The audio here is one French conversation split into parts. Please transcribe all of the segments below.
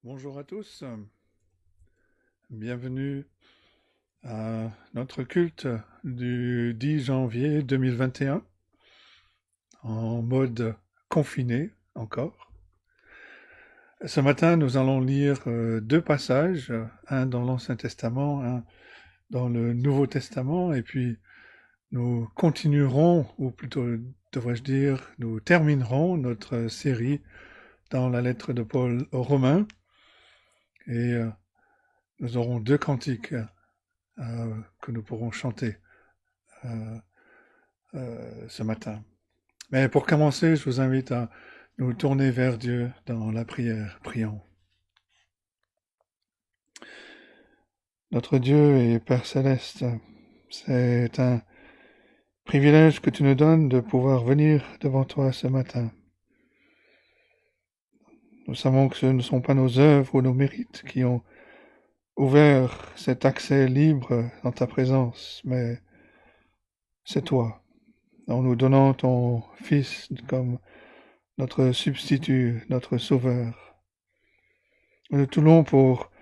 Bonjour à tous, bienvenue à notre culte du 10 janvier 2021 en mode confiné encore. Ce matin, nous allons lire deux passages, un dans l'Ancien Testament, un dans le Nouveau Testament, et puis nous continuerons, ou plutôt devrais-je dire, nous terminerons notre série dans la lettre de Paul aux Romains, et nous aurons deux cantiques que nous pourrons chanter euh, ce matin. Mais pour commencer, je vous invite à nous tourner vers Dieu dans la prière. Prions. Notre Dieu et Père céleste, c'est un privilège que tu nous donnes de pouvoir venir devant toi ce matin. Nous savons que ce ne sont pas nos œuvres ou nos mérites qui ont ouvert cet accès libre dans ta présence, mais c'est toi, en nous donnant ton Fils comme notre substitut, notre Sauveur. Nous te louons pour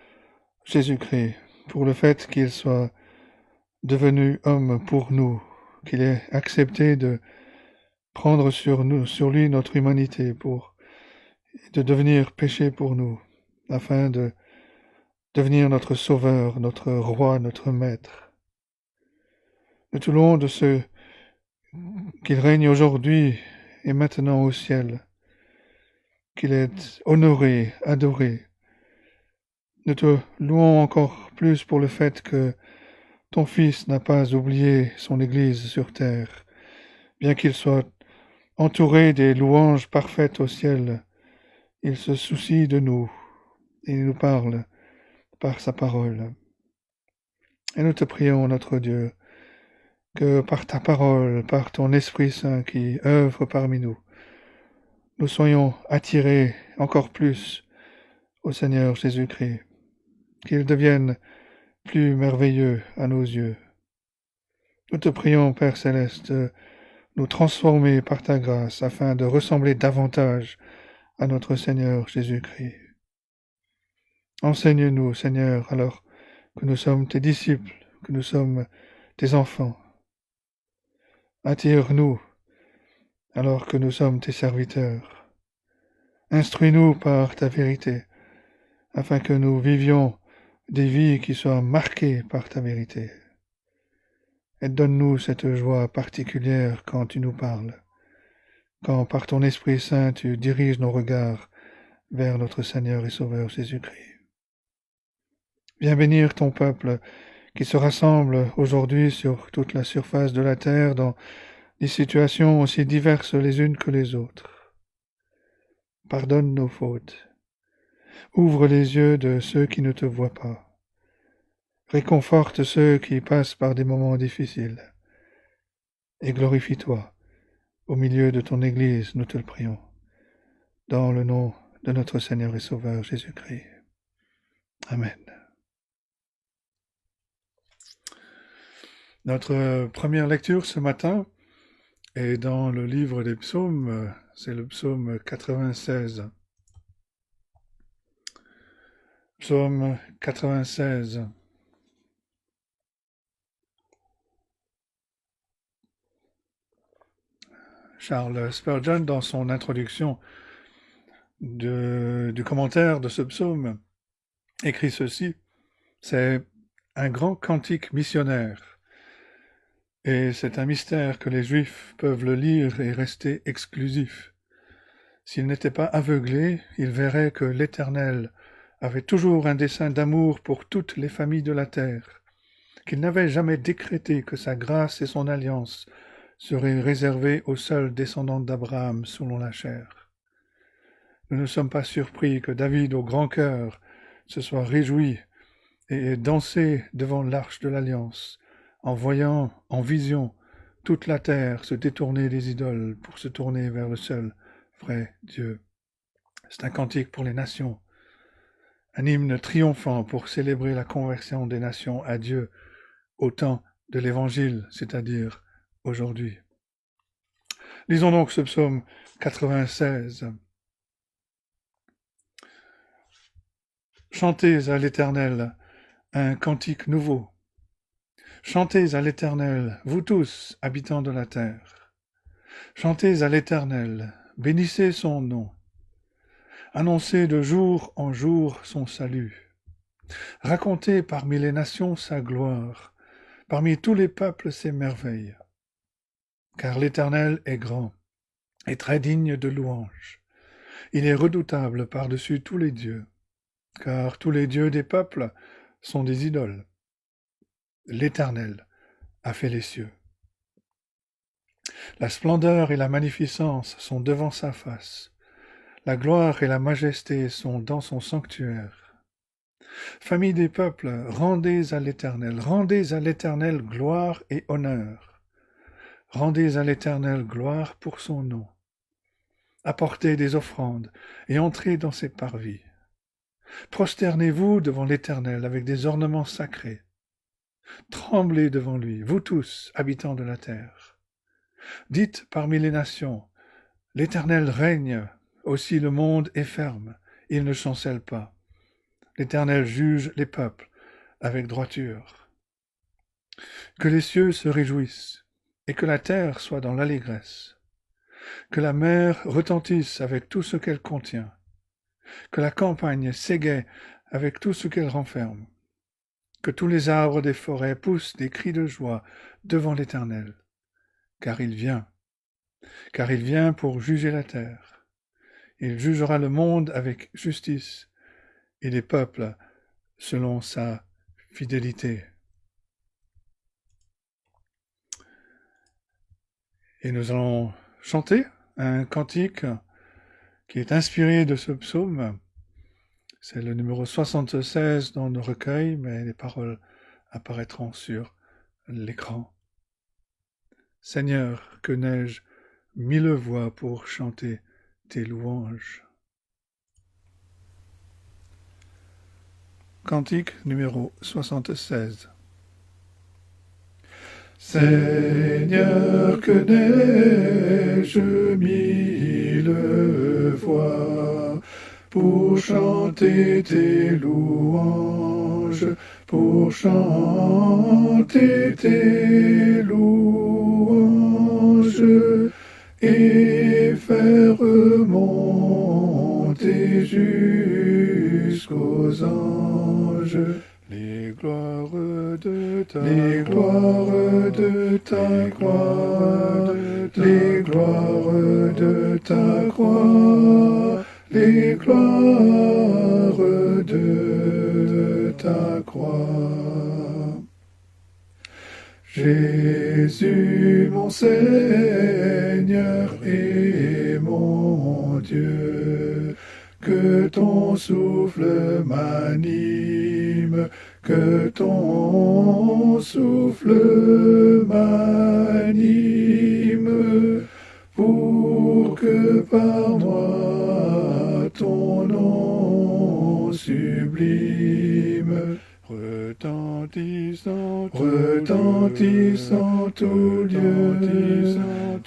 Jésus-Christ, pour le fait qu'il soit devenu homme pour nous, qu'il ait accepté de prendre sur lui notre humanité, de devenir péché pour nous, afin de devenir notre Sauveur, notre Roi, notre Maître. Nous te louons de ce qu'il règne aujourd'hui et maintenant au ciel, qu'il est honoré, adoré. Nous te louons encore plus pour le fait que ton Fils n'a pas oublié son Église sur terre, bien qu'il soit entouré des louanges parfaites au ciel. Il se soucie de nous et il nous parle par sa parole. Et nous te prions, notre Dieu, que par ta parole, par ton Esprit Saint qui œuvre parmi nous, nous soyons attirés encore plus au Seigneur Jésus-Christ, qu'il devienne plus merveilleux à nos yeux. Nous te prions, Père céleste, de nous transformer par ta grâce afin de ressembler davantage à notre Seigneur Jésus-Christ. Enseigne-nous, Seigneur, alors que nous sommes tes disciples, que nous sommes tes enfants. Attire-nous alors que nous sommes tes serviteurs. Instruis-nous par ta vérité, afin que nous vivions des vies qui soient marquées par ta vérité. Et donne-nous cette joie particulière quand tu nous parles, quand par ton Esprit Saint tu diriges nos regards vers notre Seigneur et Sauveur Jésus-Christ. Viens bénir ton peuple qui se rassemble aujourd'hui sur toute la surface de la terre dans des situations aussi diverses les unes que les autres. Pardonne nos fautes. Ouvre les yeux de ceux qui ne te voient pas. Réconforte ceux qui passent par des moments difficiles. Et glorifie-toi au milieu de ton Église, nous te le prions. Dans le nom de notre Seigneur et Sauveur Jésus-Christ. Amen. Notre première lecture ce matin est dans le livre des psaumes, c'est le psaume 96. Psaume 96. Charles Spurgeon, dans son introduction du commentaire de ce psaume, écrit ceci: c'est un grand cantique missionnaire, et c'est un mystère que les Juifs peuvent le lire et rester exclusifs. S'ils n'étaient pas aveuglés, ils verraient que l'Éternel avait toujours un dessein d'amour pour toutes les familles de la terre, qu'il n'avait jamais décrété que sa grâce et son alliance seraient réservées aux seuls descendants d'Abraham selon la chair. Nous ne sommes pas surpris que David, au grand cœur, se soit réjoui et ait dansé devant l'arche de l'Alliance, en voyant, en vision, toute la terre se détourner des idoles pour se tourner vers le seul vrai Dieu. C'est un cantique pour les nations, un hymne triomphant pour célébrer la conversion des nations à Dieu au temps de l'Évangile, c'est-à-dire aujourd'hui. Lisons donc ce psaume 96. Chantez à l'Éternel un cantique nouveau. Chantez à l'Éternel, vous tous, habitants de la terre. Chantez à l'Éternel, bénissez son nom. Annoncez de jour en jour son salut. Racontez parmi les nations sa gloire, parmi tous les peuples ses merveilles. Car l'Éternel est grand et très digne de louange. Il est redoutable par-dessus tous les dieux, car tous les dieux des peuples sont des idoles. L'Éternel a fait les cieux. La splendeur et la magnificence sont devant sa face. La gloire et la majesté sont dans son sanctuaire. Famille des peuples, rendez à l'Éternel gloire et honneur. Rendez à l'Éternel gloire pour son nom. Apportez des offrandes et entrez dans ses parvis. Prosternez-vous devant l'Éternel avec des ornements sacrés. Tremblez devant lui, vous tous, habitants de la terre. Dites parmi les nations, l'Éternel règne, aussi le monde est ferme, il ne chancelle pas. L'Éternel juge les peuples avec droiture. Que les cieux se réjouissent, et que la terre soit dans l'allégresse. Que la mer retentisse avec tout ce qu'elle contient. Que la campagne s'égaie avec tout ce qu'elle renferme. Que tous les arbres des forêts poussent des cris de joie devant l'Éternel, car il vient pour juger la terre. Il jugera le monde avec justice et les peuples selon sa fidélité. Et nous allons chanter un cantique qui est inspiré de ce psaume. C'est le numéro 76 dans nos recueils, mais les paroles apparaîtront sur l'écran. Seigneur, que n'ai-je mille voix pour chanter tes louanges. Cantique numéro 76. Seigneur, que n'ai-je mille voix pour chanter tes louanges, pour chanter tes louanges et faire monter jusqu'aux anges les gloires de ta gloire, les gloires de ta croix, les gloires de ta croix. Jésus, mon Seigneur et mon Dieu, que ton souffle m'anime, que ton souffle m'anime, pour que par moi ton nom sublime retentissant tout lieu,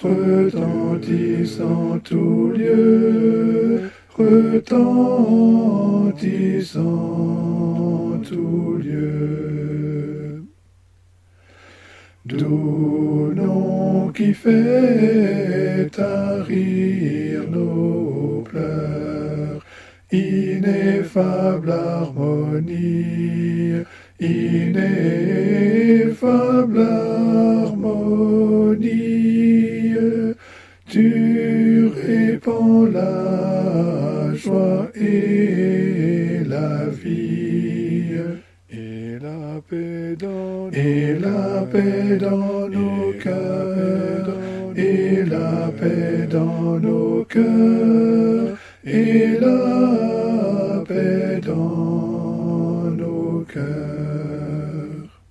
retentissant tout lieu, retentissant tout lieu. Doux nom qui fait tarir nos pleurs, ineffable harmonie, ineffable harmonie, tu répands la joie et la vie, et la paix dans nos cœurs, et la paix dans nos cœurs, et la paix dans nos cœurs.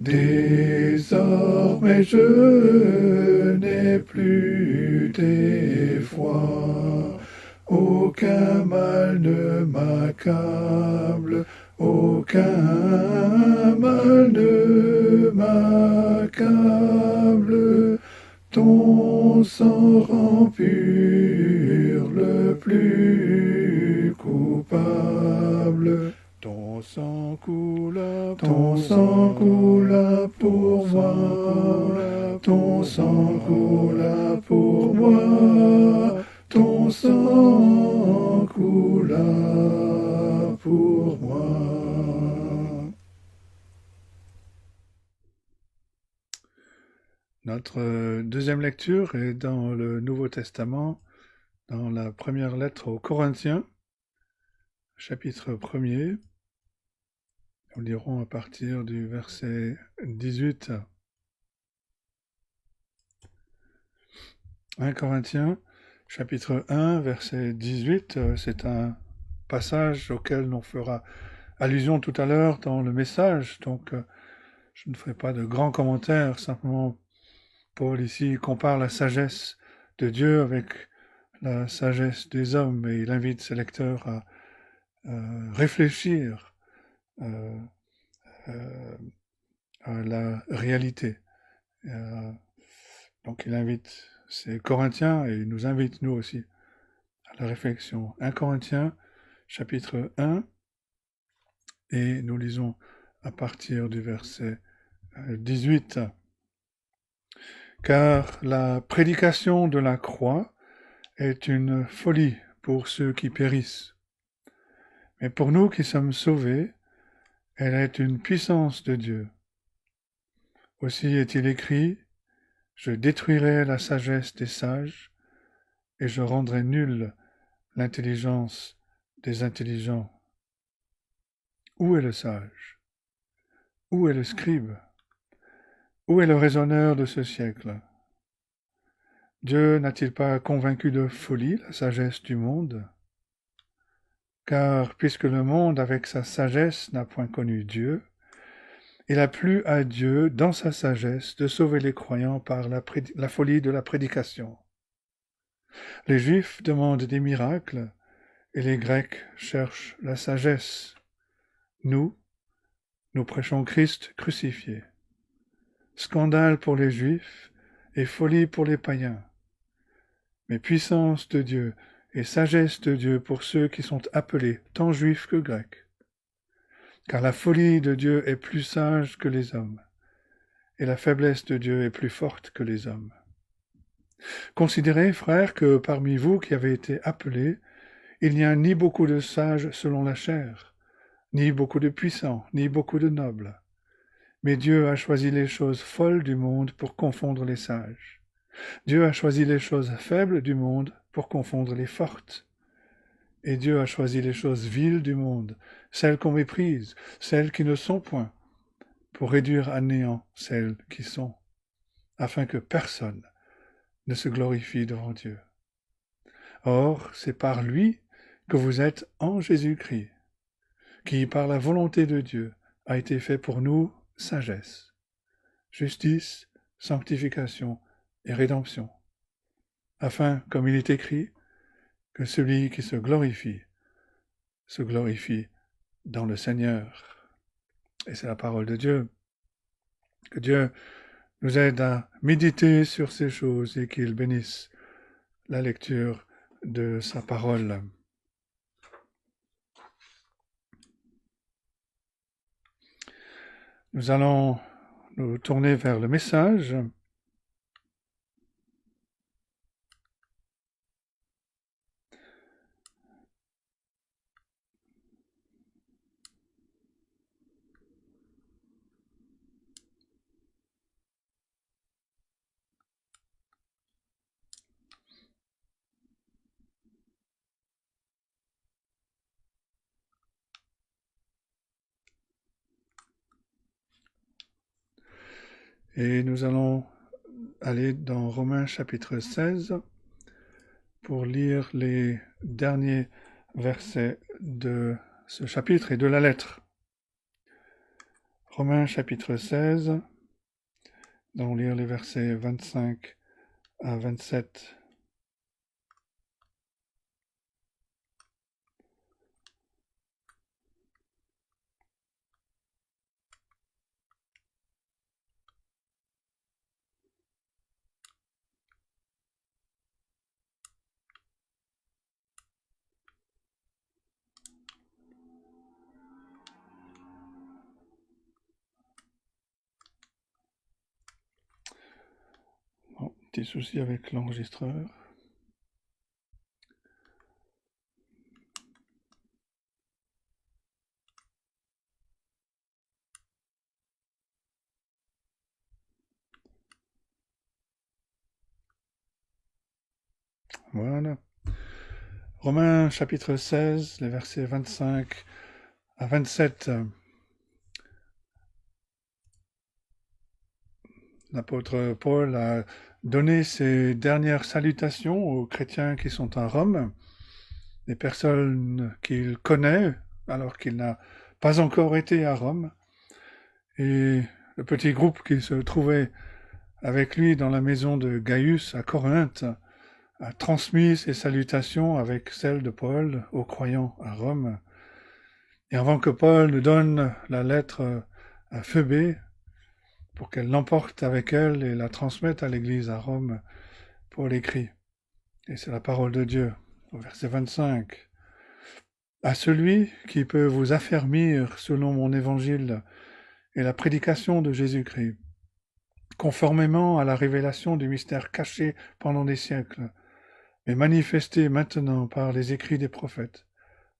Désormais je n'ai plus d'effroi, aucun mal ne m'accable, aucun mal ne m'accable. Ton sang rend pur le plus coupable. sang coula pour moi, ton sang coula pour moi, ton sang coula pour moi. Notre deuxième lecture est dans le Nouveau Testament, dans la première lettre aux Corinthiens, chapitre 1er. Nous lirons à partir du verset 18. 1 Corinthiens, chapitre 1, verset 18, c'est un passage auquel l'on fera allusion tout à l'heure dans le message, donc je ne ferai pas de grands commentaires, simplement Paul ici compare la sagesse de Dieu avec la sagesse des hommes et il invite ses lecteurs à réfléchir euh, à la réalité. Donc il invite ces Corinthiens et il nous invite nous aussi à la réflexion. 1 Corinthiens, chapitre 1, et nous lisons à partir du verset 18. Car la prédication de la croix est une folie pour ceux qui périssent. Mais pour nous qui sommes sauvés, elle est une puissance de Dieu. Aussi est-il écrit, je détruirai la sagesse des sages et je rendrai nulle l'intelligence des intelligents. Où est le sage? Où est le scribe? Où est le raisonneur de ce siècle? Dieu n'a-t-il pas convaincu de folie la sagesse du monde? Car puisque le monde avec sa sagesse n'a point connu Dieu, il a plu à Dieu dans sa sagesse de sauver les croyants par la folie de la prédication. Les Juifs demandent des miracles et les Grecs cherchent la sagesse. Nous prêchons Christ crucifié. Scandale pour les Juifs et folie pour les païens. Mais puissance de Dieu et sagesse de Dieu pour ceux qui sont appelés, tant juifs que grecs. Car la folie de Dieu est plus sage que les hommes, et la faiblesse de Dieu est plus forte que les hommes. Considérez, frères, que parmi vous qui avez été appelés, il n'y a ni beaucoup de sages selon la chair, ni beaucoup de puissants, ni beaucoup de nobles. Mais Dieu a choisi les choses folles du monde pour confondre les sages. Dieu a choisi les choses faibles du monde pour confondre les fortes. Et Dieu a choisi les choses viles du monde, celles qu'on méprise, celles qui ne sont point, pour réduire à néant celles qui sont, afin que personne ne se glorifie devant Dieu. Or, c'est par lui que vous êtes en Jésus-Christ, qui, par la volonté de Dieu, a été fait pour nous sagesse, justice, sanctification et rédemption, afin, comme il est écrit, que celui qui se glorifie dans le Seigneur. Et c'est la parole de Dieu. Que Dieu nous aide à méditer sur ces choses et qu'il bénisse la lecture de sa parole. Nous allons nous tourner vers le message. Et nous allons aller dans Romains chapitre 16 pour lire les derniers versets de ce chapitre et de la lettre. Romains chapitre 16, nous allons lire les versets 25 à 27. Petit souci avec l'enregistreur. Voilà. Romains chapitre 16, les versets 25 à 27. L'apôtre Paul a donné ses dernières salutations aux chrétiens qui sont à Rome, des personnes qu'il connaît alors qu'il n'a pas encore été à Rome, et le petit groupe qui se trouvait avec lui dans la maison de Gaius à Corinthe a transmis ses salutations avec celles de Paul aux croyants à Rome. Et avant que Paul ne donne la lettre à Phoebé, pour qu'elle l'emporte avec elle et la transmette à l'église à Rome, Paul écrit, et c'est la parole de Dieu, au verset 25. À celui qui peut vous affermir selon mon évangile et la prédication de Jésus-Christ, conformément à la révélation du mystère caché pendant des siècles, mais manifesté maintenant par les écrits des prophètes,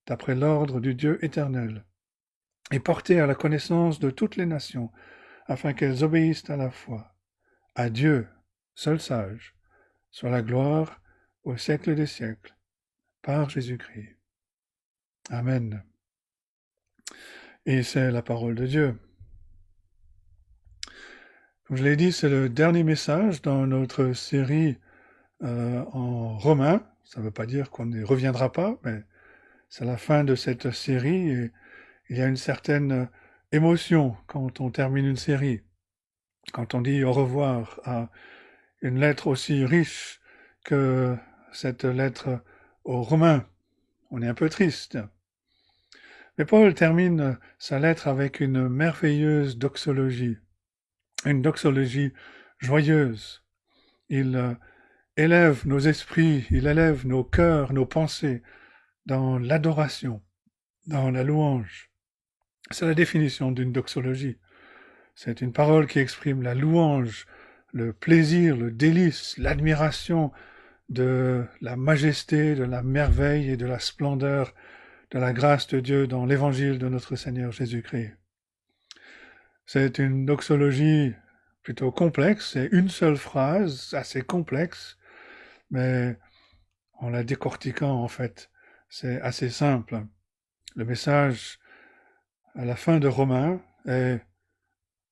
d'après l'ordre du Dieu éternel, et porté à la connaissance de toutes les nations, afin qu'elles obéissent à la foi. À Dieu, seul sage, soit la gloire au siècle des siècles, par Jésus-Christ. Amen. Et c'est la parole de Dieu. Comme je l'ai dit, c'est le dernier message dans notre série en Romains. Ça ne veut pas dire qu'on n'y reviendra pas, mais c'est la fin de cette série et il y a une certaine émotion quand on termine une série. Quand on dit au revoir à une lettre aussi riche que cette lettre aux Romains, on est un peu triste. Mais Paul termine sa lettre avec une merveilleuse doxologie, une doxologie joyeuse. Il élève nos esprits, il élève nos cœurs, nos pensées dans l'adoration, dans la louange. C'est la définition d'une doxologie. C'est une parole qui exprime la louange, le plaisir, le délice, l'admiration de la majesté, de la merveille et de la splendeur de la grâce de Dieu dans l'évangile de notre Seigneur Jésus-Christ. C'est une doxologie plutôt complexe, c'est une seule phrase assez complexe, mais en la décortiquant en fait, c'est assez simple. Le message à la fin de Romains est,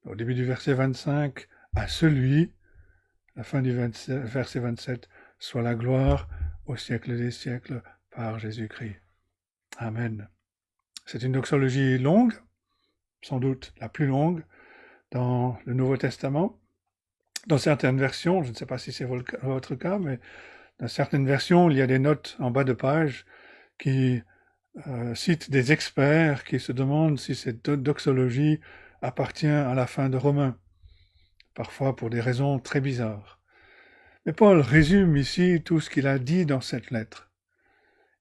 au début du verset 25, à celui, la fin du verset 27, soit la gloire au siècle des siècles par Jésus-Christ. Amen. C'est une doxologie longue, sans doute la plus longue dans le Nouveau Testament. Dans certaines versions, je ne sais pas si c'est votre cas, mais dans certaines versions, il y a des notes en bas de page qui citent des experts qui se demandent si cette doxologie appartient à la fin de Romains, parfois pour des raisons très bizarres. Mais Paul résume ici tout ce qu'il a dit dans cette lettre.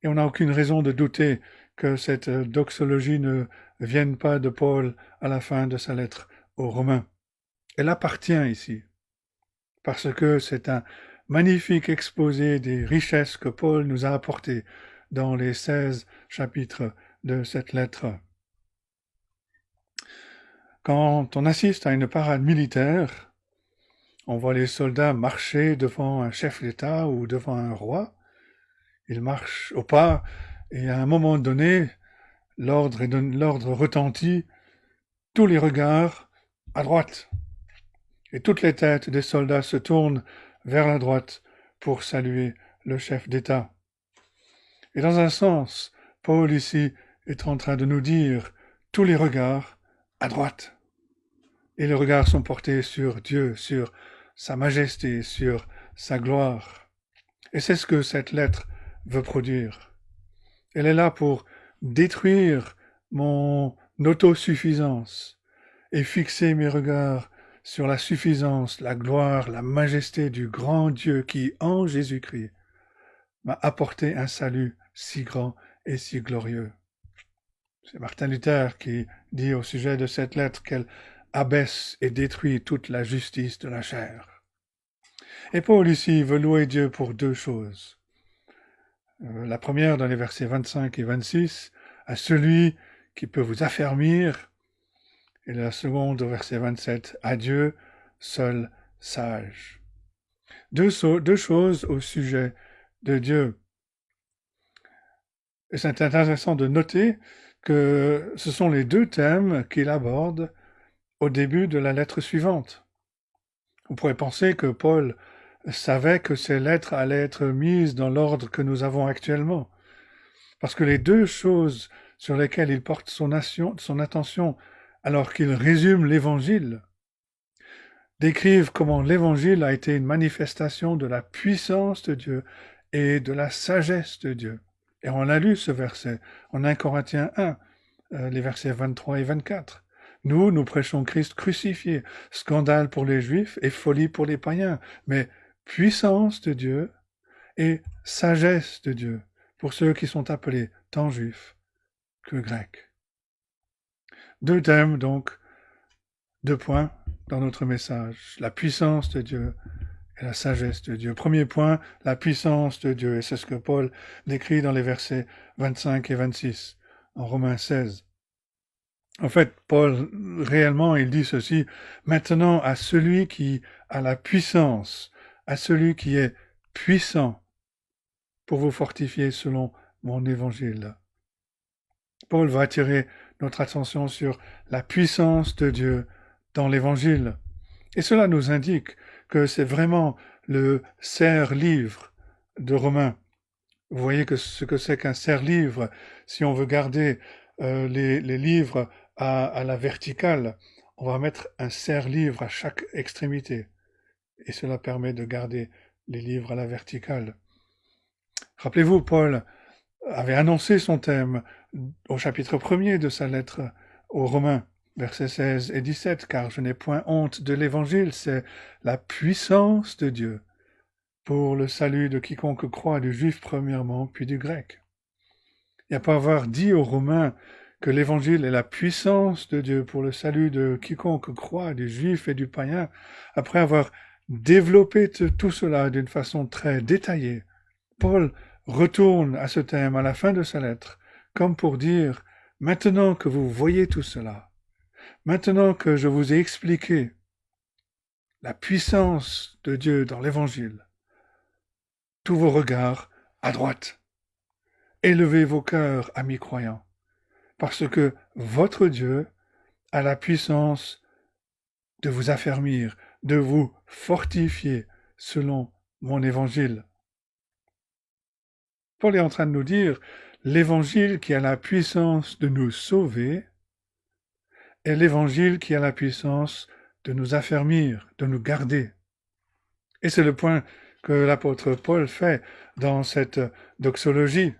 Et on n'a aucune raison de douter que cette doxologie ne vienne pas de Paul à la fin de sa lettre aux Romains. Elle appartient ici, parce que c'est un magnifique exposé des richesses que Paul nous a apportées dans les 16 chapitres de cette lettre. Quand on assiste à une parade militaire, on voit les soldats marcher devant un chef d'État ou devant un roi. Ils marchent au pas et à un moment donné, l'ordre retentit, tous les regards à droite. Et toutes les têtes des soldats se tournent vers la droite pour saluer le chef d'État. Et dans un sens, Paul ici est en train de nous dire tous les regards à droite. Et les regards sont portés sur Dieu, sur sa majesté, sur sa gloire. Et c'est ce que cette lettre veut produire. Elle est là pour détruire mon autosuffisance et fixer mes regards sur la suffisance, la gloire, la majesté du grand Dieu qui, en Jésus-Christ, m'a apporté un salut si grand et si glorieux. C'est Martin Luther qui dit au sujet de cette lettre qu'elle abaisse et détruit toute la justice de la chair. Et Paul ici veut louer Dieu pour deux choses. La première dans les versets 25 et 26, à celui qui peut vous affermir, et la seconde au verset 27, à Dieu, seul sage. Deux choses au sujet de Dieu. Et c'est intéressant de noter que ce sont les deux thèmes qu'il aborde au début de la lettre suivante. On pourrait penser que Paul savait que ces lettres allaient être mises dans l'ordre que nous avons actuellement. Parce que les deux choses sur lesquelles il porte son attention alors qu'il résume l'Évangile décrivent comment l'Évangile a été une manifestation de la puissance de Dieu et de la sagesse de Dieu. Et on a lu ce verset en 1 Corinthiens 1, les versets 23 et 24. Nous prêchons Christ crucifié, scandale pour les Juifs et folie pour les païens, mais puissance de Dieu et sagesse de Dieu pour ceux qui sont appelés tant juifs que grecs. Deux thèmes donc, deux points dans notre message, la puissance de Dieu et la sagesse de Dieu. Premier point, la puissance de Dieu, et c'est ce que Paul décrit dans les versets 25 et 26 en Romains 16. En fait, Paul, réellement, il dit ceci, maintenant à celui qui a la puissance, à celui qui est puissant pour vous fortifier selon mon évangile. Paul va attirer notre attention sur la puissance de Dieu dans l'évangile. Et cela nous indique que c'est vraiment le serre-livre de Romains. Vous voyez que ce que c'est qu'un serre-livre, si on veut garder les livres à la verticale, on va mettre un serre-livre à chaque extrémité. Et cela permet de garder les livres à la verticale. Rappelez-vous, Paul avait annoncé son thème au chapitre 1er de sa lettre aux Romains, versets 16 et 17, car je n'ai point honte de l'évangile, c'est la puissance de Dieu pour le salut de quiconque croit, du juif premièrement, puis du grec. Et après avoir dit aux Romains que l'évangile est la puissance de Dieu pour le salut de quiconque croit, du juif et du païen, après avoir développé tout cela d'une façon très détaillée, Paul retourne à ce thème à la fin de sa lettre, comme pour dire, maintenant que vous voyez tout cela, maintenant que je vous ai expliqué la puissance de Dieu dans l'Évangile, tous vos regards à droite, élevez vos cœurs, amis croyants, parce que votre Dieu a la puissance de vous affermir, de vous fortifier selon mon Évangile. Paul est en train de nous dire, l'Évangile qui a la puissance de nous sauver est l'Évangile qui a la puissance de nous affermir, de nous garder. Et c'est le point que l'apôtre Paul fait dans cette doxologie.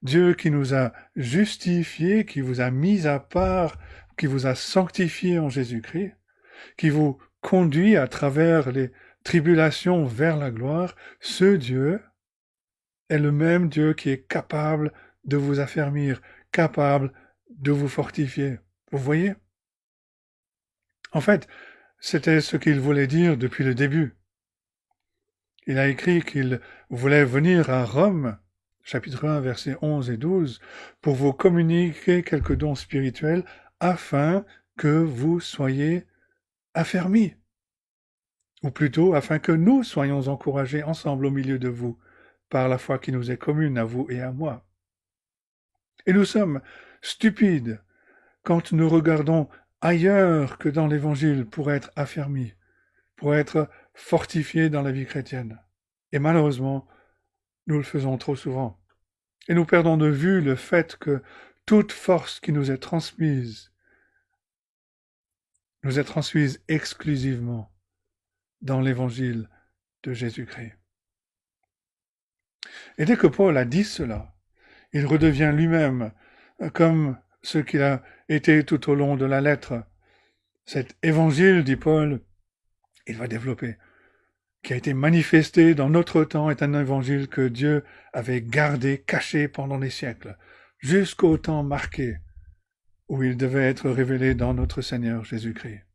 Dieu qui nous a justifiés, qui vous a mis à part, qui vous a sanctifiés en Jésus-Christ, qui vous conduit à travers les tribulations vers la gloire, ce Dieu est le même Dieu qui est capable de vous affermir, capable de vous fortifier. Vous voyez? En fait, c'était ce qu'il voulait dire depuis le début. Il a écrit qu'il voulait venir à Rome, chapitre 1, versets 11 et 12, pour vous communiquer quelques dons spirituels afin que vous soyez affermis. Ou plutôt, afin que nous soyons encouragés ensemble au milieu de vous, par la foi qui nous est commune à vous et à moi. Et nous sommes stupides quand nous regardons ailleurs que dans l'Évangile pour être affermis, pour être fortifiés dans la vie chrétienne. Et malheureusement, nous le faisons trop souvent. Et nous perdons de vue le fait que toute force qui nous est transmise exclusivement dans l'Évangile de Jésus-Christ. Et dès que Paul a dit cela, il redevient lui-même comme ce qu'il a été tout au long de la lettre. Cet évangile, dit Paul, il va développer, qui a été manifesté dans notre temps, est un évangile que Dieu avait gardé, caché pendant les siècles, jusqu'au temps marqué où il devait être révélé dans notre Seigneur Jésus-Christ.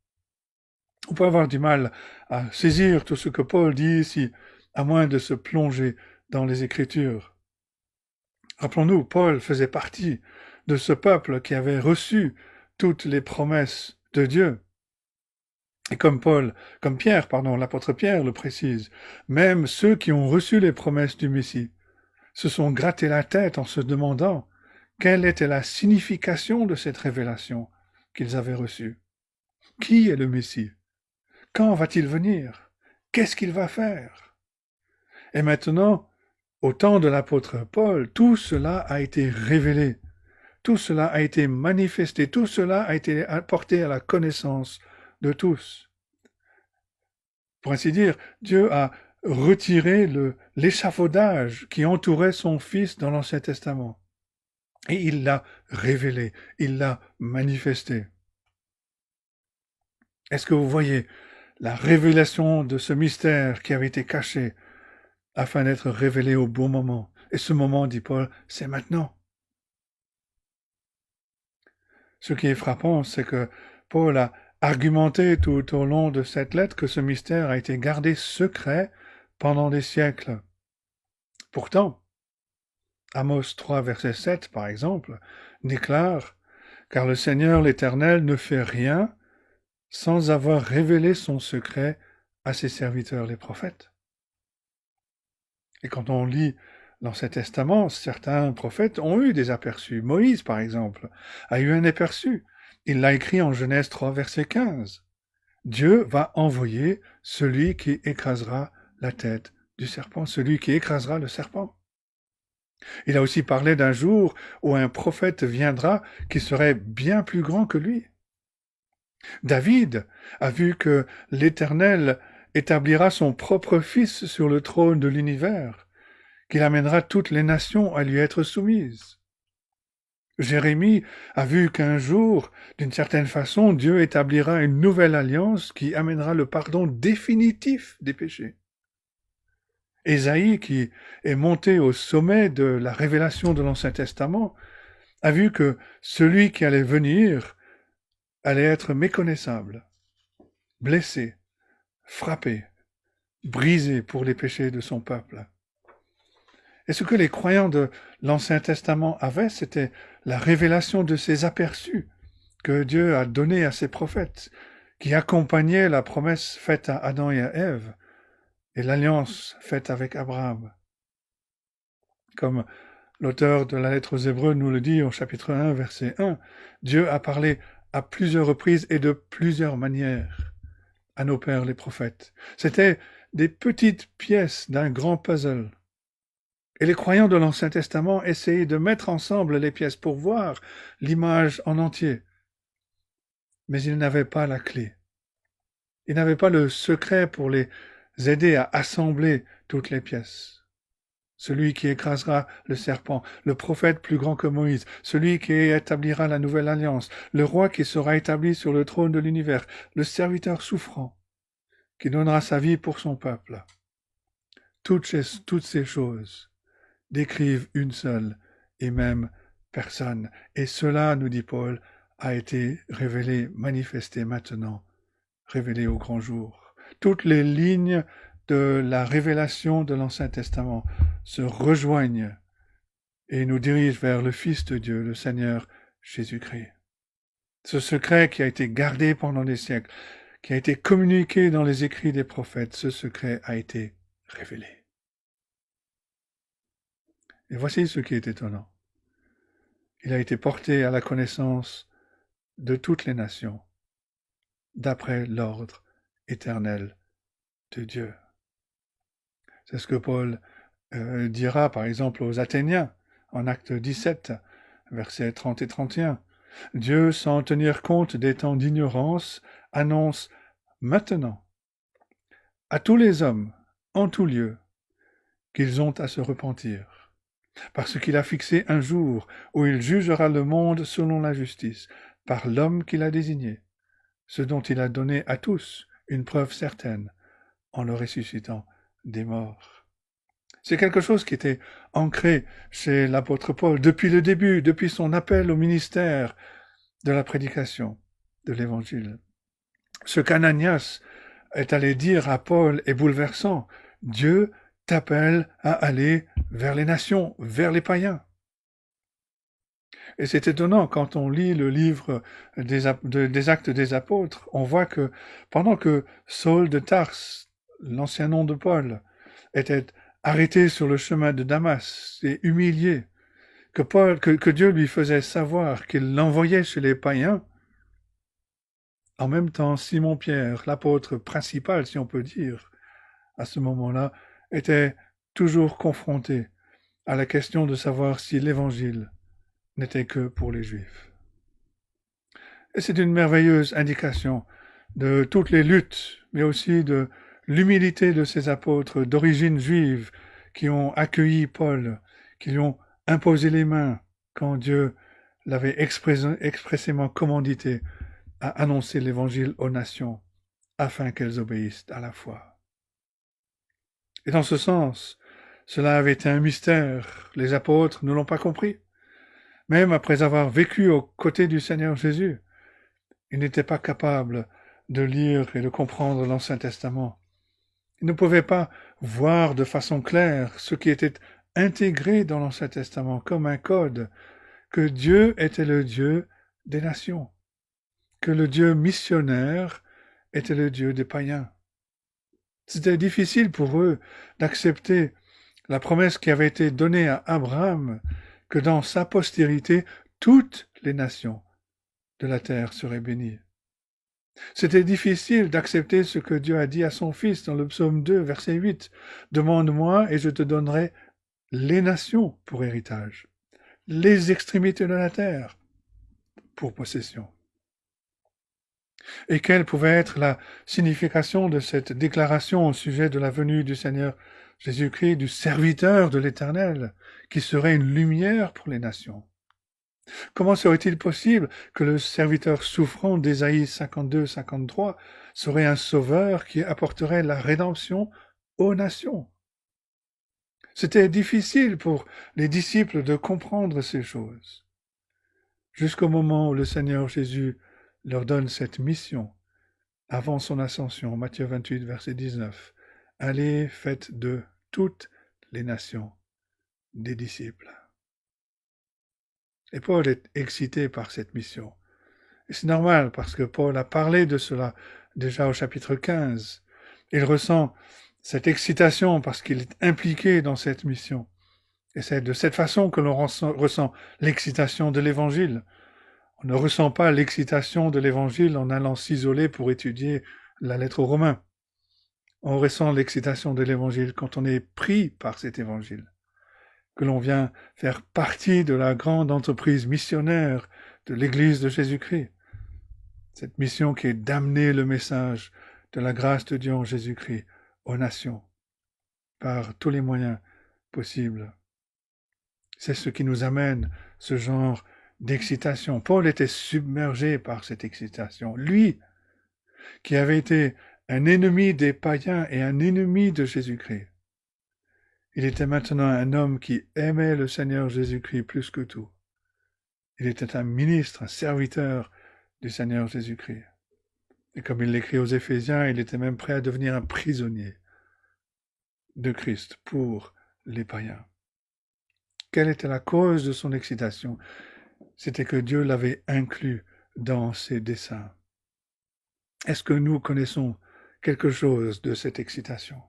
On peut avoir du mal à saisir tout ce que Paul dit ici, à moins de se plonger dans les Écritures. Rappelons-nous, Paul faisait partie de ce peuple qui avait reçu toutes les promesses de Dieu. Et comme Pierre, l'apôtre Pierre le précise, même ceux qui ont reçu les promesses du Messie se sont grattés la tête en se demandant quelle était la signification de cette révélation qu'ils avaient reçue. Qui est le Messie? Quand va-t-il venir? Qu'est-ce qu'il va faire? Et maintenant, au temps de l'apôtre Paul, tout cela a été révélé, tout cela a été manifesté, tout cela a été apporté à la connaissance de tous. Pour ainsi dire, Dieu a retiré l'échafaudage qui entourait son Fils dans l'Ancien Testament. Et il l'a révélé, il l'a manifesté. Est-ce que vous voyez la révélation de ce mystère qui avait été caché afin d'être révélé au bon moment? Et ce moment, dit Paul, c'est maintenant. Ce qui est frappant, c'est que Paul a argumenté tout au long de cette lettre que ce mystère a été gardé secret pendant des siècles. Pourtant, Amos 3, verset 7, par exemple, déclare « Car le Seigneur l'Éternel ne fait rien sans avoir révélé son secret à ses serviteurs les prophètes. » Et quand on lit l'Ancien Testament, certains prophètes ont eu des aperçus. Moïse, par exemple, a eu un aperçu. Il l'a écrit en Genèse 3, verset 15. Dieu va envoyer celui qui écrasera la tête du serpent, celui qui écrasera le serpent. Il a aussi parlé d'un jour où un prophète viendra qui serait bien plus grand que lui. David a vu que l'Éternel établira son propre fils sur le trône de l'univers, qu'il amènera toutes les nations à lui être soumises. Jérémie a vu qu'un jour, d'une certaine façon, Dieu établira une nouvelle alliance qui amènera le pardon définitif des péchés. Ésaïe, qui est monté au sommet de la révélation de l'Ancien Testament, a vu que celui qui allait venir allait être méconnaissable, blessé, frappé, brisé pour les péchés de son peuple. Et ce que les croyants de l'Ancien Testament avaient, c'était la révélation de ces aperçus que Dieu a donnés à ses prophètes, qui accompagnaient la promesse faite à Adam et à Ève, et l'alliance faite avec Abraham. Comme l'auteur de la lettre aux Hébreux nous le dit au chapitre 1, verset 1, Dieu a parlé à plusieurs reprises et de plusieurs manières à nos pères les prophètes. C'était des petites pièces d'un grand puzzle. Et les croyants de l'Ancien Testament essayaient de mettre ensemble les pièces pour voir l'image en entier. Mais ils n'avaient pas la clé. Ils n'avaient pas le secret pour les aider à assembler toutes les pièces. Celui qui écrasera le serpent, le prophète plus grand que Moïse, celui qui établira la nouvelle alliance, le roi qui sera établi sur le trône de l'univers, le serviteur souffrant, qui donnera sa vie pour son peuple. Toutes ces choses décrivent une seule et même personne. Et cela, nous dit Paul, a été révélé, manifesté maintenant, révélé au grand jour. Toutes les lignes de la révélation de l'Ancien Testament se rejoignent et nous dirigent vers le Fils de Dieu, le Seigneur Jésus-Christ. Ce secret qui a été gardé pendant des siècles, qui a été communiqué dans les écrits des prophètes, ce secret a été révélé. Et voici ce qui est étonnant. Il a été porté à la connaissance de toutes les nations, d'après l'ordre éternel de Dieu. C'est ce que Paul dira par exemple aux Athéniens en Acte 17, versets 30 et 31. Dieu, sans tenir compte des temps d'ignorance, annonce maintenant à tous les hommes, en tout lieu, qu'ils ont à se repentir, parce qu'il a fixé un jour où il jugera le monde selon la justice, par l'homme qu'il a désigné, ce dont il a donné à tous une preuve certaine, en le ressuscitant des morts. C'est quelque chose qui était ancré chez l'apôtre Paul depuis le début, depuis son appel au ministère de la prédication de l'Évangile. Ce qu'Ananias est allé dire à Paul est bouleversant. Dieu t'appelle à aller vers les nations, vers les païens. Et c'est étonnant, quand on lit le livre des Actes des Apôtres, on voit que pendant que Saul de Tarse, l'ancien nom de Paul, était arrêté sur le chemin de Damas et humilié, que Dieu lui faisait savoir qu'il l'envoyait chez les païens, en même temps, Simon-Pierre, l'apôtre principal, si on peut dire, à ce moment-là, était toujours confronté à la question de savoir si l'évangile n'était que pour les Juifs. Et c'est une merveilleuse indication de toutes les luttes, mais aussi de l'humilité de ces apôtres d'origine juive qui ont accueilli Paul, qui lui ont imposé les mains quand Dieu l'avait expressément commandité à annoncer l'évangile aux nations afin qu'elles obéissent à la foi. Et dans ce sens, cela avait été un mystère. Les apôtres ne l'ont pas compris. Même après avoir vécu aux côtés du Seigneur Jésus, ils n'étaient pas capables de lire et de comprendre l'Ancien Testament. Ils ne pouvaient pas voir de façon claire ce qui était intégré dans l'Ancien Testament comme un code, que Dieu était le Dieu des nations, que le Dieu missionnaire était le Dieu des païens. C'était difficile pour eux d'accepter la promesse qui avait été donnée à Abraham, que dans sa postérité, toutes les nations de la terre seraient bénies. C'était difficile d'accepter ce que Dieu a dit à son Fils dans le psaume 2, verset 8. « Demande-moi et je te donnerai les nations pour héritage, les extrémités de la terre pour possession. » Et quelle pouvait être la signification de cette déclaration au sujet de la venue du Seigneur Jésus-Christ, du serviteur de l'Éternel, qui serait une lumière pour les nations? Comment serait-il possible que le serviteur souffrant d'Ésaïe 52-53 serait un sauveur qui apporterait la rédemption aux nations? C'était difficile pour les disciples de comprendre ces choses, jusqu'au moment où le Seigneur Jésus leur donne cette mission avant son ascension, Matthieu 28, verset 19. « Allez, faites de toutes les nations des disciples. » Et Paul est excité par cette mission. Et c'est normal, parce que Paul a parlé de cela déjà au chapitre 15. Il ressent cette excitation parce qu'il est impliqué dans cette mission. Et c'est de cette façon que l'on ressent l'excitation de l'Évangile. On ne ressent pas l'excitation de l'Évangile en allant s'isoler pour étudier la lettre aux Romains. On ressent l'excitation de l'Évangile quand on est pris par cet Évangile, que l'on vient faire partie de la grande entreprise missionnaire de l'Église de Jésus-Christ. Cette mission qui est d'amener le message de la grâce de Dieu en Jésus-Christ aux nations, par tous les moyens possibles. C'est ce qui nous amène ce genre d'excitation. Paul était submergé par cette excitation. Lui, qui avait été un ennemi des païens et un ennemi de Jésus-Christ, il était maintenant un homme qui aimait le Seigneur Jésus-Christ plus que tout. Il était un ministre, un serviteur du Seigneur Jésus-Christ. Et comme il l'écrit aux Éphésiens, il était même prêt à devenir un prisonnier de Christ pour les païens. Quelle était la cause de son excitation? C'était que Dieu l'avait inclus dans ses desseins. Est-ce que nous connaissons quelque chose de cette excitation?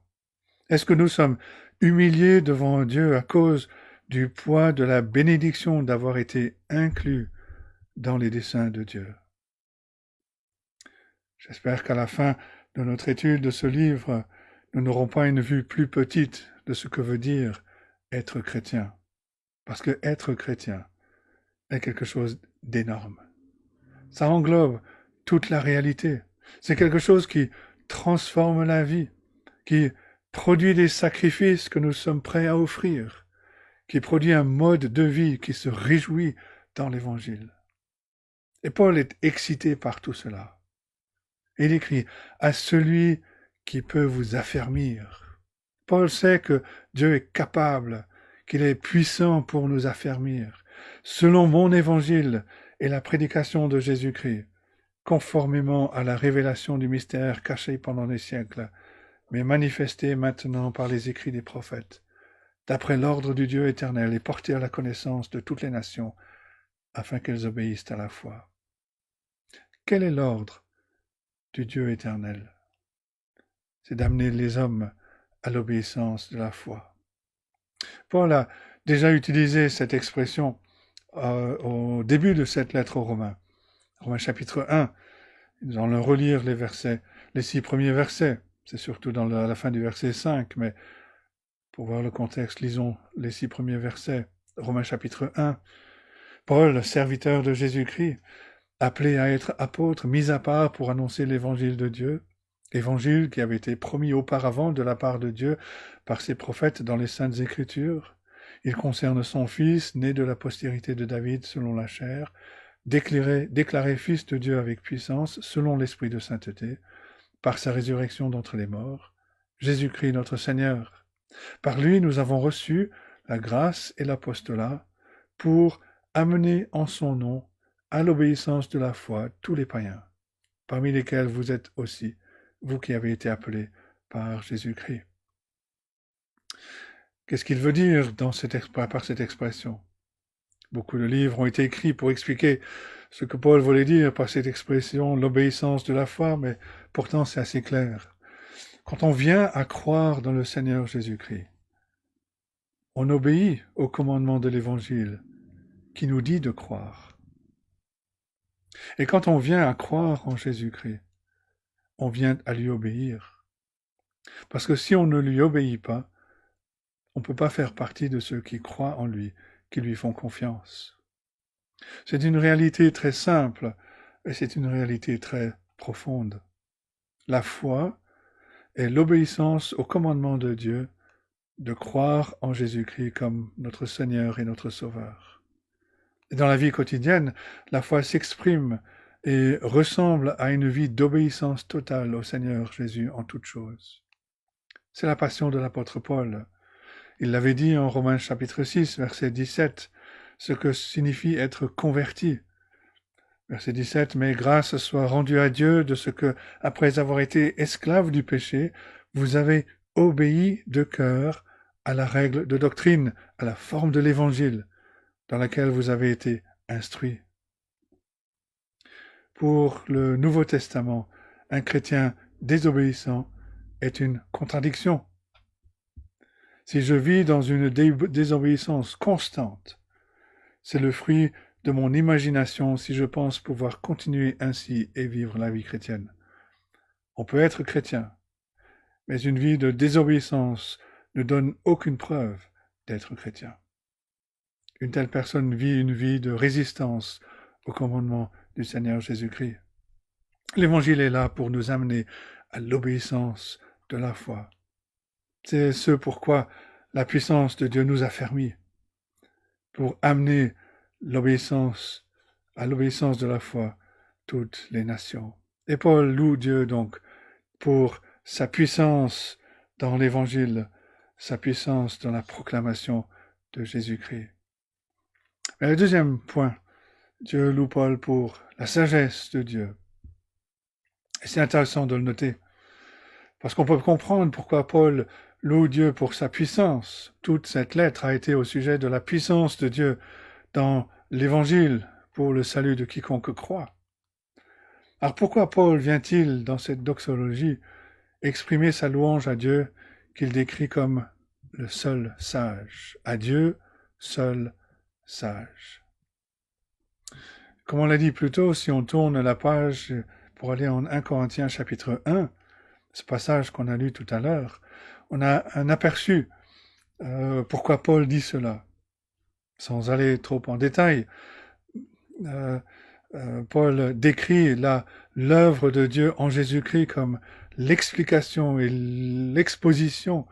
Est-ce que nous sommes humiliés devant Dieu à cause du poids de la bénédiction d'avoir été inclus dans les desseins de Dieu? J'espère qu'à la fin de notre étude de ce livre, nous n'aurons pas une vue plus petite de ce que veut dire être chrétien. Parce que être chrétien est quelque chose d'énorme. Ça englobe toute la réalité. C'est quelque chose qui transforme la vie, qui produit des sacrifices que nous sommes prêts à offrir, qui produit un mode de vie qui se réjouit dans l'Évangile. Et Paul est excité par tout cela. Il écrit « à celui qui peut vous affermir ». Paul sait que Dieu est capable, qu'il est puissant pour nous affermir. Selon mon évangile et la prédication de Jésus-Christ, conformément à la révélation du mystère caché pendant des siècles, mais manifesté maintenant par les écrits des prophètes, d'après l'ordre du Dieu éternel et porté à la connaissance de toutes les nations, afin qu'elles obéissent à la foi. Quel est l'ordre du Dieu éternel? C'est d'amener les hommes à l'obéissance de la foi. Paul a déjà utilisé cette expression au début de cette lettre aux Romains. Romains chapitre 1, nous allons relire les 6 premiers versets. C'est surtout dans la fin du verset 5, mais pour voir le contexte, lisons les 6 premiers versets. Romains chapitre 1. Paul, serviteur de Jésus-Christ, appelé à être apôtre, mis à part pour annoncer l'évangile de Dieu, évangile qui avait été promis auparavant de la part de Dieu par ses prophètes dans les Saintes Écritures. Il concerne son Fils, né de la postérité de David selon la chair, déclaré Fils de Dieu avec puissance, selon l'Esprit de sainteté, par sa résurrection d'entre les morts, Jésus-Christ notre Seigneur. Par lui, nous avons reçu la grâce et l'apostolat pour amener en son nom à l'obéissance de la foi tous les païens, parmi lesquels vous êtes aussi, vous qui avez été appelés par Jésus-Christ. Qu'est-ce qu'il veut dire par cette expression? Beaucoup de livres ont été écrits pour expliquer ce que Paul voulait dire par cette expression, l'obéissance de la foi, mais pourtant c'est assez clair. Quand on vient à croire dans le Seigneur Jésus-Christ, on obéit au commandement de l'Évangile qui nous dit de croire. Et quand on vient à croire en Jésus-Christ, on vient à lui obéir. Parce que si on ne lui obéit pas, on ne peut pas faire partie de ceux qui croient en lui, qui lui font confiance. C'est une réalité très simple et c'est une réalité très profonde. La foi est l'obéissance au commandement de Dieu de croire en Jésus-Christ comme notre Seigneur et notre Sauveur. Et dans la vie quotidienne, la foi s'exprime et ressemble à une vie d'obéissance totale au Seigneur Jésus en toutes choses. C'est la passion de l'apôtre Paul. Il l'avait dit en Romains chapitre 6, verset 17, ce que signifie être converti. Verset 17, « Mais grâce soit rendue à Dieu de ce que, après avoir été esclave du péché, vous avez obéi de cœur à la règle de doctrine, à la forme de l'Évangile, dans laquelle vous avez été instruits. » Pour le Nouveau Testament, un chrétien désobéissant est une contradiction. Si je vis dans une désobéissance constante, c'est le fruit de mon imagination si je pense pouvoir continuer ainsi et vivre la vie chrétienne. On peut être chrétien, mais une vie de désobéissance ne donne aucune preuve d'être chrétien. Une telle personne vit une vie de résistance au commandement du Seigneur Jésus-Christ. L'Évangile est là pour nous amener à l'obéissance de la foi. C'est ce pourquoi la puissance de Dieu nous a fermis, pour amener à l'obéissance de la foi toutes les nations. Et Paul loue Dieu donc pour sa puissance dans l'Évangile, sa puissance dans la proclamation de Jésus-Christ. Mais le deuxième point, Dieu loue Paul pour la sagesse de Dieu. Et c'est intéressant de le noter, parce qu'on peut comprendre pourquoi Paul loue Dieu pour sa puissance. Toute cette lettre a été au sujet de la puissance de Dieu dans l'Évangile pour le salut de quiconque croit. Alors pourquoi Paul vient-il dans cette doxologie exprimer sa louange à Dieu qu'il décrit comme le seul sage, à Dieu seul sage? Comme on l'a dit plus tôt, si on tourne la page pour aller en 1 Corinthiens chapitre 1, ce passage qu'on a lu tout à l'heure, on a un aperçu pourquoi Paul dit cela. Sans aller trop en détail, Paul décrit l'œuvre de Dieu en Jésus-Christ comme l'explication et l'exposition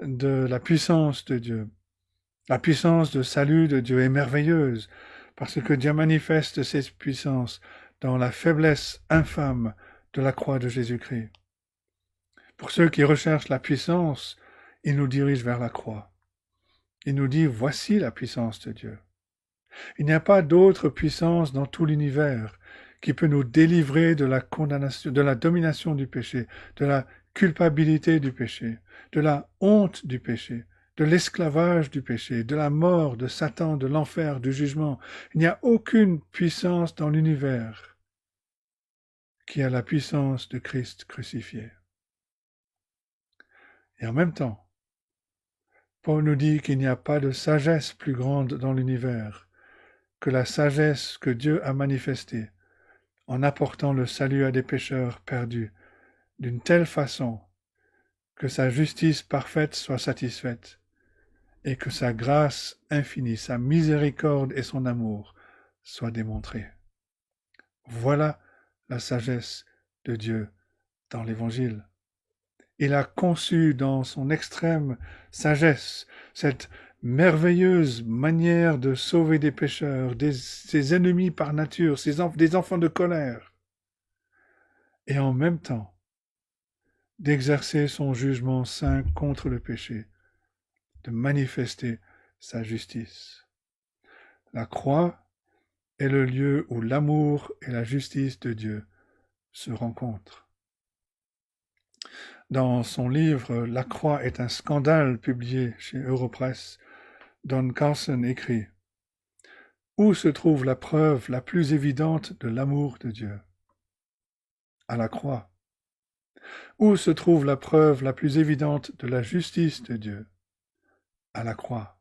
de la puissance de Dieu. La puissance de salut de Dieu est merveilleuse, parce que Dieu manifeste cette puissance dans la faiblesse infâme de la croix de Jésus-Christ. Pour ceux qui recherchent la puissance, il nous dirige vers la croix. Il nous dit, voici la puissance de Dieu. Il n'y a pas d'autre puissance dans tout l'univers qui peut nous délivrer de la condamnation, de la domination du péché, de la culpabilité du péché, de la honte du péché, de l'esclavage du péché, de la mort, de Satan, de l'enfer, du jugement. Il n'y a aucune puissance dans l'univers qui a la puissance de Christ crucifié. Et en même temps, Paul nous dit qu'il n'y a pas de sagesse plus grande dans l'univers que la sagesse que Dieu a manifestée en apportant le salut à des pécheurs perdus d'une telle façon que sa justice parfaite soit satisfaite et que sa grâce infinie, sa miséricorde et son amour soient démontrés. Voilà la sagesse de Dieu dans l'Évangile. Il a conçu dans son extrême sagesse cette merveilleuse manière de sauver des pécheurs, ses ennemis par nature, des enfants de colère, et en même temps d'exercer son jugement saint contre le péché, de manifester sa justice. La croix est le lieu où l'amour et la justice de Dieu se rencontrent. Dans son livre « La croix est un scandale » publié chez Europresse, Don Carson écrit « Où se trouve la preuve la plus évidente de l'amour de Dieu ? À la croix. Où se trouve la preuve la plus évidente de la justice de Dieu ? À la croix.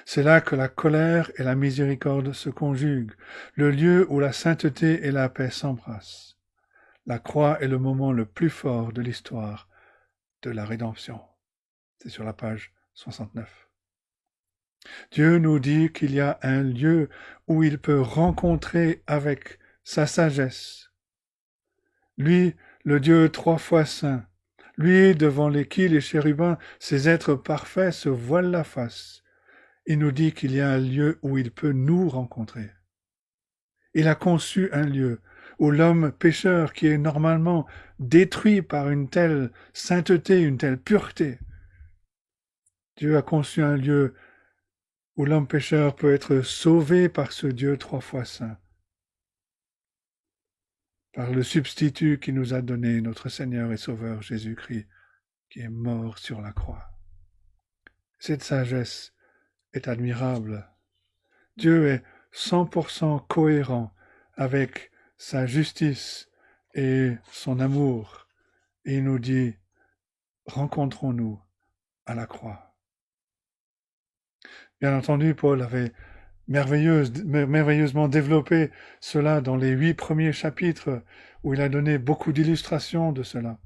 C'est là que la colère et la miséricorde se conjuguent, le lieu où la sainteté et la paix s'embrassent. La croix est le moment le plus fort de l'histoire de la rédemption. C'est sur la page 69. Dieu nous dit qu'il y a un lieu où il peut rencontrer avec sa sagesse. Lui, le Dieu 3 fois saint, lui devant qui les chérubins, ces êtres parfaits, se voilent la face. Il nous dit qu'il y a un lieu où il peut nous rencontrer. Il a conçu un lieu où l'homme pécheur qui est normalement détruit par une telle sainteté, une telle pureté, Dieu a conçu un lieu où l'homme pécheur peut être sauvé par ce Dieu 3 fois saint, par le substitut qui nous a donné notre Seigneur et Sauveur Jésus-Christ, qui est mort sur la croix. Cette sagesse est admirable. Dieu est 100% cohérent avec sa justice et son amour. Et il nous dit, rencontrons-nous à la croix. Bien entendu, Paul avait merveilleusement développé cela dans les 8 premiers chapitres où il a donné beaucoup d'illustrations de cela.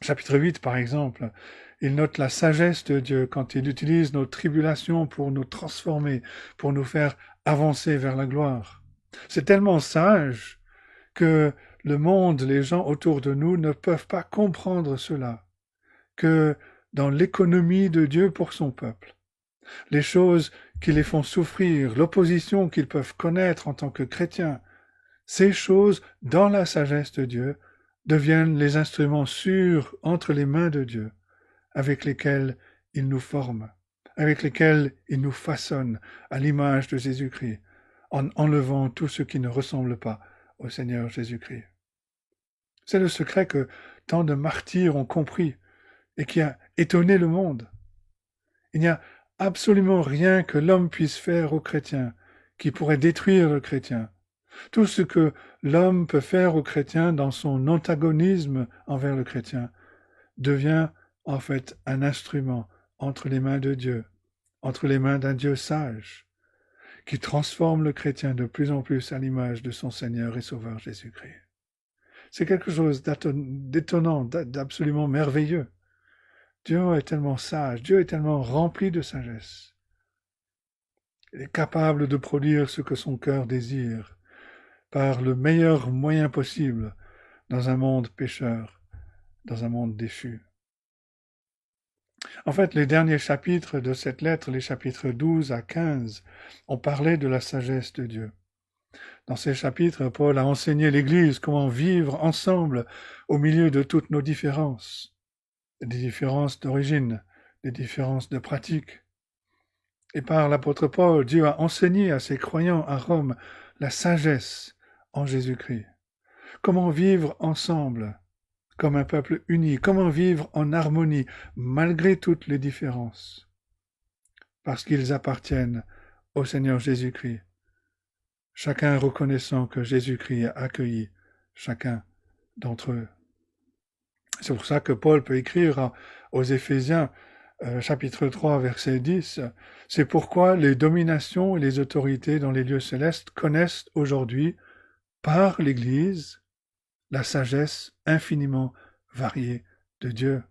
Chapitre 8, par exemple, il note la sagesse de Dieu quand il utilise nos tribulations pour nous transformer, pour nous faire avancer vers la gloire. C'est tellement sage que le monde, les gens autour de nous ne peuvent pas comprendre cela, que dans l'économie de Dieu pour son peuple, les choses qui les font souffrir, l'opposition qu'ils peuvent connaître en tant que chrétiens, ces choses, dans la sagesse de Dieu, deviennent les instruments sûrs entre les mains de Dieu, avec lesquels il nous forme, avec lesquels il nous façonne à l'image de Jésus-Christ, en enlevant tout ce qui ne ressemble pas au Seigneur Jésus-Christ. C'est le secret que tant de martyrs ont compris et qui a étonné le monde. Il n'y a absolument rien que l'homme puisse faire aux chrétiens qui pourrait détruire le chrétien. Tout ce que l'homme peut faire au chrétien dans son antagonisme envers le chrétien devient en fait un instrument entre les mains de Dieu, entre les mains d'un Dieu sage, qui transforme le chrétien de plus en plus à l'image de son Seigneur et Sauveur Jésus-Christ. C'est quelque chose d'étonnant, d'absolument merveilleux. Dieu est tellement sage, Dieu est tellement rempli de sagesse. Il est capable de produire ce que son cœur désire, par le meilleur moyen possible, dans un monde pécheur, dans un monde déchu. En fait, les derniers chapitres de cette lettre, les chapitres 12 à 15, ont parlé de la sagesse de Dieu. Dans ces chapitres, Paul a enseigné l'Église comment vivre ensemble au milieu de toutes nos différences, des différences d'origine, des différences de pratique. Et par l'apôtre Paul, Dieu a enseigné à ses croyants à Rome la sagesse en Jésus-Christ. Comment vivre ensemble comme un peuple uni, comment vivre en harmonie malgré toutes les différences, parce qu'ils appartiennent au Seigneur Jésus-Christ, chacun reconnaissant que Jésus-Christ a accueilli chacun d'entre eux. C'est pour ça que Paul peut écrire aux Éphésiens, chapitre 3, verset 10, « C'est pourquoi les dominations et les autorités dans les lieux célestes connaissent aujourd'hui, par l'Église, la sagesse infiniment variée de Dieu. »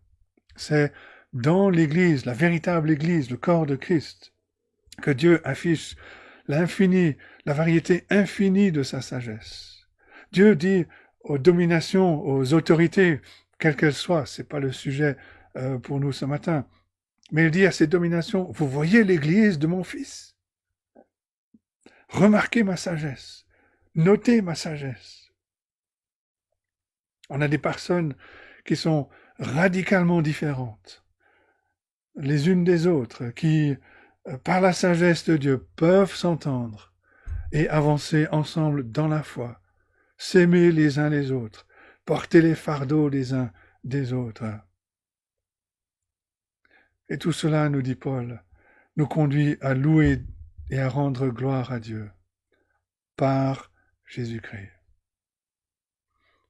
C'est dans l'Église, la véritable Église, le corps de Christ, que Dieu affiche l'infini, la variété infinie de sa sagesse. Dieu dit aux dominations, aux autorités, quelles qu'elles soient, c'est pas le sujet pour nous ce matin, mais il dit à ces dominations, vous voyez l'Église de mon Fils, remarquez ma sagesse, notez ma sagesse. On a des personnes qui sont radicalement différentes les unes des autres, qui, par la sagesse de Dieu, peuvent s'entendre et avancer ensemble dans la foi, s'aimer les uns les autres, porter les fardeaux les uns des autres. Et tout cela, nous dit Paul, nous conduit à louer et à rendre gloire à Dieu par Jésus-Christ.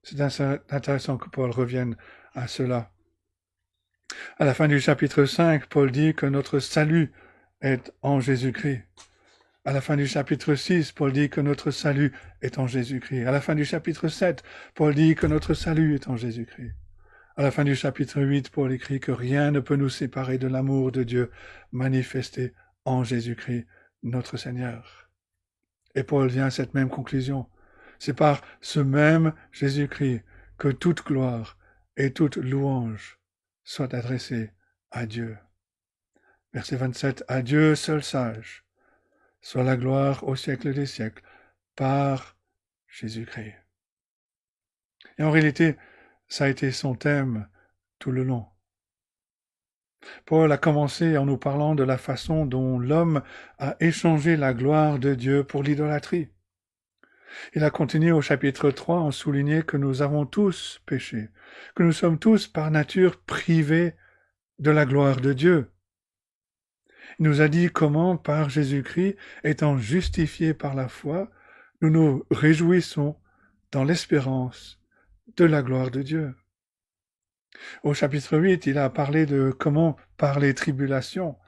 C'est intéressant que Paul revienne à cela. À la fin du chapitre 5, Paul dit que notre salut est en Jésus-Christ. À la fin du chapitre 6, Paul dit que notre salut est en Jésus-Christ. À la fin du chapitre 7, Paul dit que notre salut est en Jésus-Christ. À la fin du chapitre 8, Paul écrit que rien ne peut nous séparer de l'amour de Dieu manifesté en Jésus-Christ, notre Seigneur. Et Paul vient à cette même conclusion. C'est par ce même Jésus-Christ que toute gloire et toute louange soit adressée à Dieu. Verset 27, « À Dieu seul sage, soit la gloire au siècle des siècles, par Jésus-Christ. » Et en réalité, ça a été son thème tout le long. Paul a commencé en nous parlant de la façon dont l'homme a échangé la gloire de Dieu pour l'idolâtrie. Il a continué au chapitre 3 en soulignant que nous avons tous péché, que nous sommes tous par nature privés de la gloire de Dieu. Il nous a dit comment, par Jésus-Christ, étant justifiés par la foi, nous nous réjouissons dans l'espérance de la gloire de Dieu. Au chapitre 8, il a parlé de comment, par les tribulations,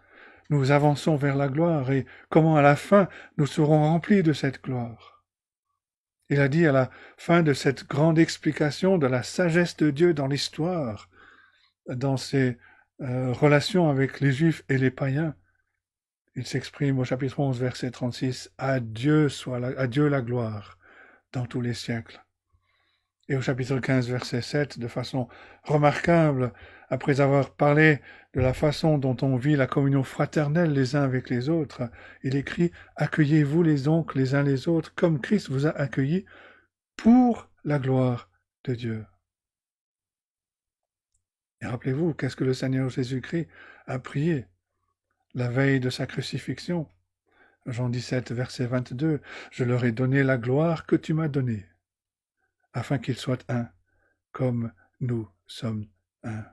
nous avançons vers la gloire et comment à la fin, nous serons remplis de cette gloire. Il a dit à la fin de cette grande explication de la sagesse de Dieu dans l'histoire, dans ses relations avec les Juifs et les païens, il s'exprime au chapitre 11, verset 36, « À Dieu la gloire dans tous les siècles. » Et au chapitre 15, verset 7, de façon remarquable, après avoir parlé de la façon dont on vit la communion fraternelle les uns avec les autres, il écrit « Accueillez-vous donc les uns les autres comme Christ vous a accueillis pour la gloire de Dieu. » Et rappelez-vous, qu'est-ce que le Seigneur Jésus-Christ a prié la veille de sa crucifixion? Jean 17, verset 22, « Je leur ai donné la gloire que tu m'as donnée, afin qu'ils soient un, comme nous sommes un. »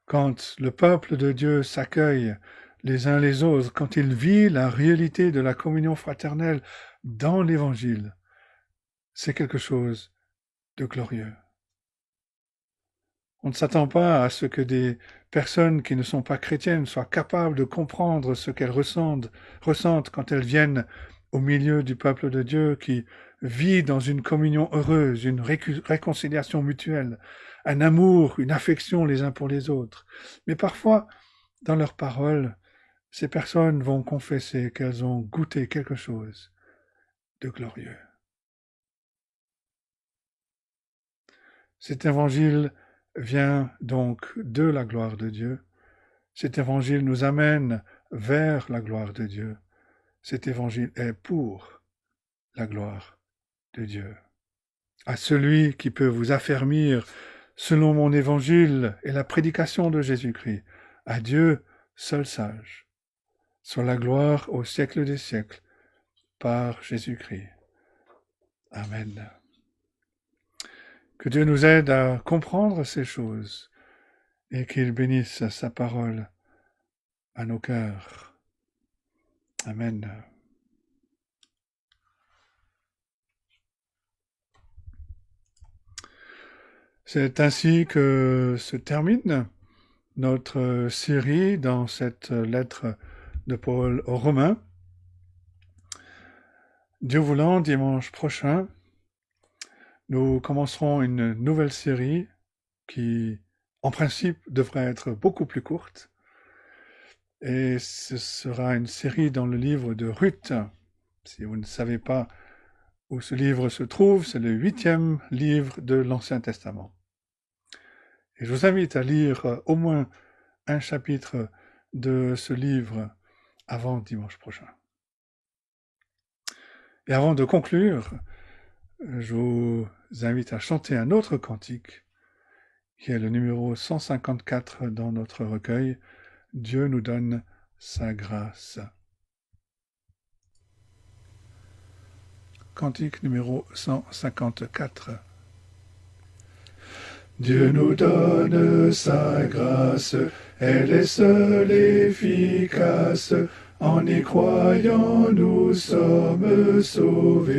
Quand le peuple de Dieu s'accueille les uns les autres, quand il vit la réalité de la communion fraternelle dans l'Évangile, c'est quelque chose de glorieux. On ne s'attend pas à ce que des personnes qui ne sont pas chrétiennes soient capables de comprendre ce qu'elles ressentent quand elles viennent au milieu du peuple de Dieu qui vit dans une communion heureuse, une réconciliation mutuelle, un amour, une affection les uns pour les autres. Mais parfois, dans leurs paroles, ces personnes vont confesser qu'elles ont goûté quelque chose de glorieux. Cet évangile vient donc de la gloire de Dieu. Cet évangile nous amène vers la gloire de Dieu. Cet évangile est pour la gloire de Dieu. À celui qui peut vous affermir selon mon évangile et la prédication de Jésus-Christ, à Dieu seul sage, soit la gloire au siècle des siècles, par Jésus-Christ. Amen. Que Dieu nous aide à comprendre ces choses et qu'il bénisse sa parole à nos cœurs. Amen. C'est ainsi que se termine notre série dans cette lettre de Paul aux Romains. Dieu voulant, dimanche prochain, nous commencerons une nouvelle série qui, en principe, devrait être beaucoup plus courte. Et ce sera une série dans le livre de Ruth. Si vous ne savez pas où ce livre se trouve, c'est le 8e livre de l'Ancien Testament. Et je vous invite à lire au moins un chapitre de ce livre avant dimanche prochain. Et avant de conclure, je vous invite à chanter un autre cantique, qui est le numéro 154 dans notre recueil, « Dieu nous donne sa grâce ». Cantique numéro 154. Dieu nous donne sa grâce, elle est seule efficace, en y croyant nous sommes sauvés.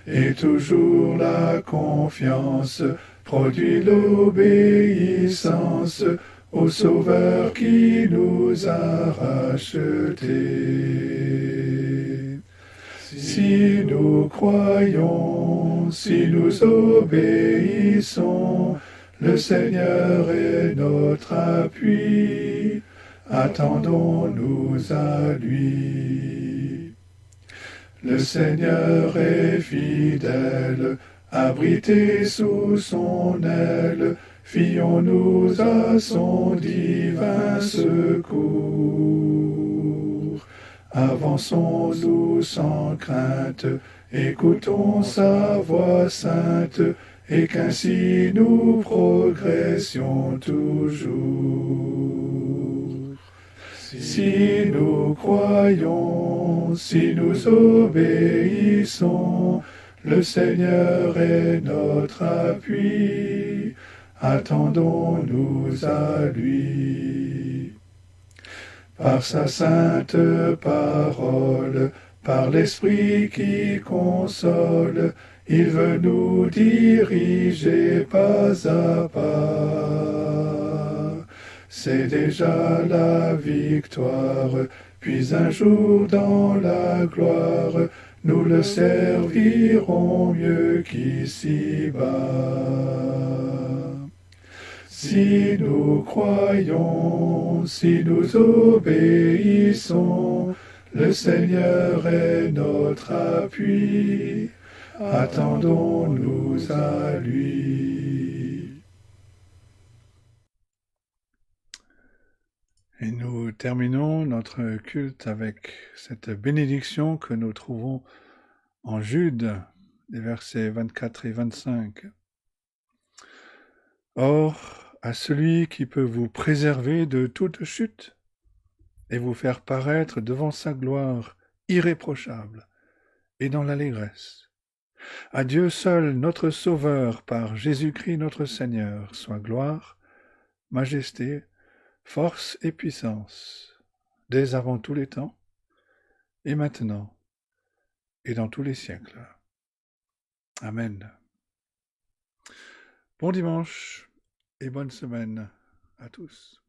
Et toujours la confiance produit l'obéissance au Sauveur qui nous a rachetés. Si nous croyons, si nous obéissons, le Seigneur est notre appui, attendons-nous à lui. Le Seigneur est fidèle, abrité sous son aile, fions-nous à son divin secours. Avançons-nous sans crainte, écoutons sa voix sainte, et qu'ainsi nous progressions toujours. Si nous croyons, si nous obéissons, le Seigneur est notre appui, attendons-nous à lui. Par sa sainte parole, par l'Esprit qui console, il veut nous diriger pas à pas. C'est déjà la victoire, puis un jour dans la gloire, nous le servirons mieux qu'ici-bas. Si nous croyons, si nous obéissons, le Seigneur est notre appui, attendons-nous à lui. Et nous terminons notre culte avec cette bénédiction que nous trouvons en Jude, les versets 24 et 25. Or, à celui qui peut vous préserver de toute chute et vous faire paraître devant sa gloire irréprochable et dans l'allégresse. À Dieu seul, notre Sauveur, par Jésus-Christ notre Seigneur, soit gloire, majesté, force et puissance, dès avant tous les temps, et maintenant, et dans tous les siècles. Amen. Bon dimanche et bonne semaine à tous.